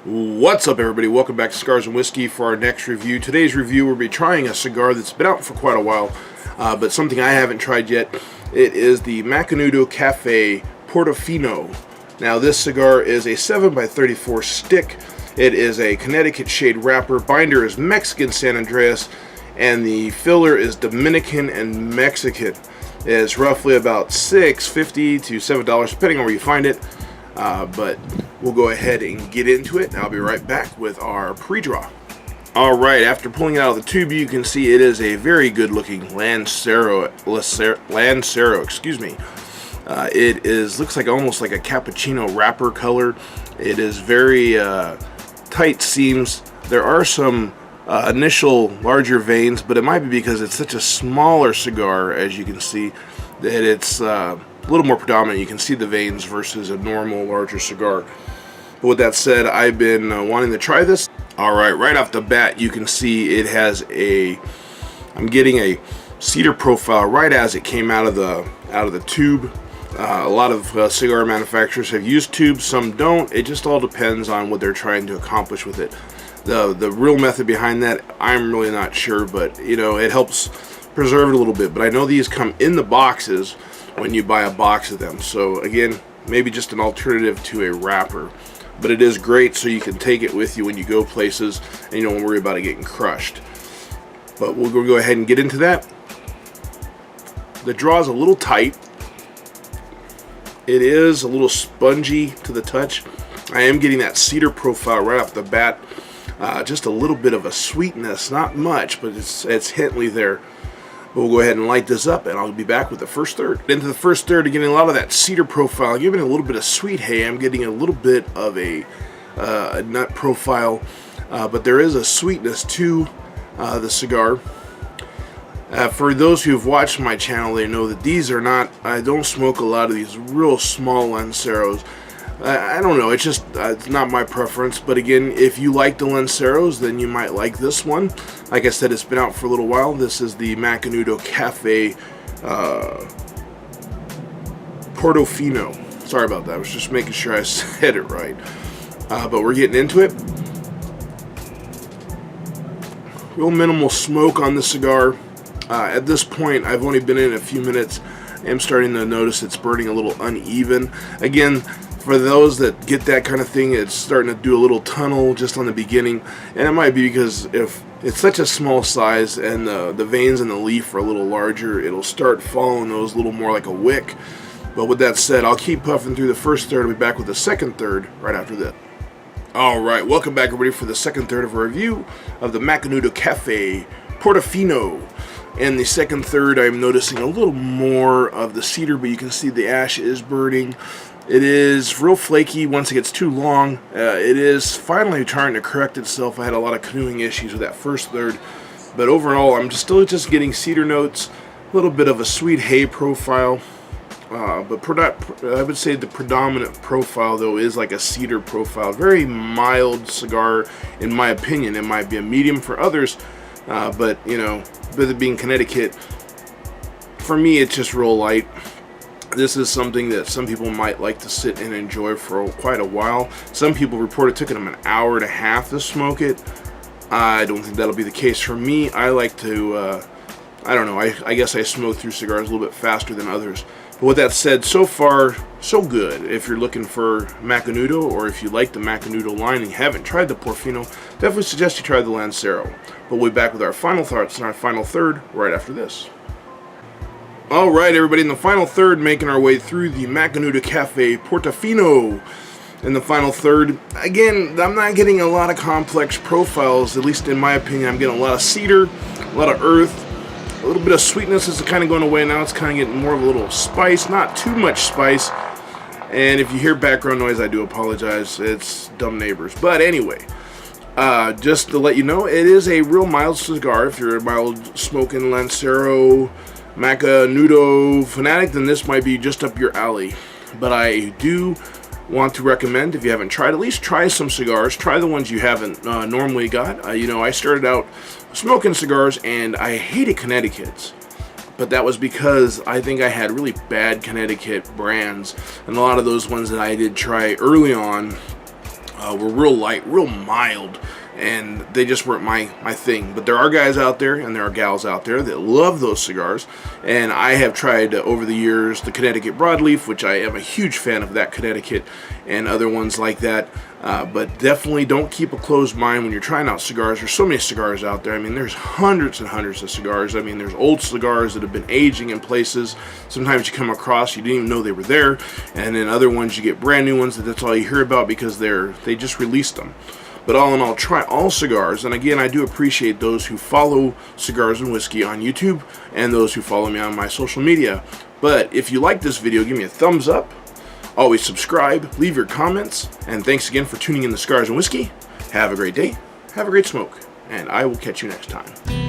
What's up, everybody? Welcome back to Cigars and Whiskey for our next review. Today's review, we'll be trying a cigar that's been out for quite a while, but something I haven't tried yet. It is the Macanudo Cafe Portofino. Now, this cigar is a 7x34 stick. It is a Connecticut shade wrapper. Binder is Mexican San Andreas, and the filler is Dominican and Mexican. It's roughly about $6.50 to $7, depending on where you find it. But we'll go ahead and get into it, and I'll be right back with our pre-draw. Alright, after pulling it out of the tube, you can see it is a very good looking Lancero, excuse me. It looks like almost like a cappuccino wrapper color. It is very tight seams. There are some initial larger veins, but it might be because it's such a smaller cigar, as you can see, that it's a little more predominant. You can see the veins versus a normal larger cigar. But with that said, I've been wanting to try this. Alright, right off the bat you can see it has I'm getting a cedar profile right as it came out of the tube. A lot of cigar manufacturers have used tubes, some don't. It just all depends on what they're trying to accomplish with it. The real method behind that, I'm really not sure, but you know, it helps preserve it a little bit. But I know these come in the boxes when you buy a box of them, so again, maybe just an alternative to a wrapper. But it is great, so you can take it with you when you go places and you don't worry about it getting crushed. But we'll go ahead and get into that. The draw is a little tight. It is a little spongy to the touch. I am getting that cedar profile right off the bat. Just a little bit of a sweetness, not much, but it's hintly there. We'll go ahead and light this up, and I'll be back with the first third. Into the first third, getting a lot of that cedar profile, giving it a little bit of sweet hay. I'm getting a little bit of a nut profile, but there is a sweetness to the cigar. For those who have watched my channel, they know that these are not, I don't smoke a lot of these real small Lanceros. I don't know, it's just it's not my preference. But again, if you like the Lanceros, then you might like this one. Like I said, it's been out for a little while. This is the Macanudo Cafe Portofino. Sorry about that, I was just making sure I said it right. But we're getting into it. Real minimal smoke on the cigar. At this point, I've only been in a few minutes. I am starting to notice it's burning a little uneven. Again, for those that get that kind of thing, it's starting to do a little tunnel just on the beginning, and it might be because if it's such a small size and the veins in the leaf are a little larger, it'll start following those a little more like a wick. But with that said, I'll keep puffing through the first third. I'll be back with the second third right after this. Alright, welcome back everybody for the second third of a review of the Macanudo Cafe Portofino. And the second third, I'm noticing a little more of the cedar, but you can see the ash is burning. It is real flaky once it gets too long. It is finally trying to correct itself. I had a lot of canoeing issues with that first third, but overall I'm still just getting cedar notes, a little bit of a sweet hay profile, but I would say the predominant profile though is like a cedar profile. Very mild cigar in my opinion. It might be a medium for others, but you know, with it being Connecticut, for me it's just real light. This is something that some people might like to sit and enjoy for quite a while. Some people report it took them an hour and a half to smoke it. I don't think that'll be the case for me. I like to, I don't know, I guess I smoke through cigars a little bit faster than others. But with that said, so far, so good. If you're looking for Macanudo, or if you like the Macanudo line and you haven't tried the Portofino, definitely suggest you try the Lancero. But we'll be back with our final thoughts and our final third right after this. Alright everybody, in the final third, making our way through the Macanudo Cafe Portofino. In the final third, again, I'm not getting a lot of complex profiles, at least in my opinion. I'm getting a lot of cedar, a lot of earth, a little bit of sweetness is kind of going away now. It's kind of getting more of a little spice, not too much spice. And if you hear background noise, I do apologize. It's dumb neighbors. But anyway, just to let you know, it is a real mild cigar. If you're a mild smoking Lancero Macanudo fanatic, then this might be just up your alley. But I do want to recommend, if you haven't tried, at least try some cigars. Try the ones you haven't normally got. You know, I started out smoking cigars and I hated Connecticut's, but that was because I think I had really bad Connecticut brands, and a lot of those ones that I did try early on were real light, real mild, and they just weren't my thing. But there are guys out there and there are gals out there that love those cigars, and I have tried over the years the Connecticut broadleaf, which I am a huge fan of that Connecticut, and other ones like that. But definitely don't keep a closed mind when you're trying out cigars. There's so many cigars out there. I mean, there's hundreds and hundreds of cigars. I mean, there's old cigars that have been aging in places. Sometimes you come across, you didn't even know they were there, and then other ones you get brand new ones that's all you hear about because they just released them. But all in all, try all cigars. And again, I do appreciate those who follow Cigars and Whiskey on YouTube and those who follow me on my social media. But if you like this video, give me a thumbs up. Always subscribe, leave your comments, and thanks again for tuning in to Cigars and Whiskey. Have a great day, have a great smoke, and I will catch you next time.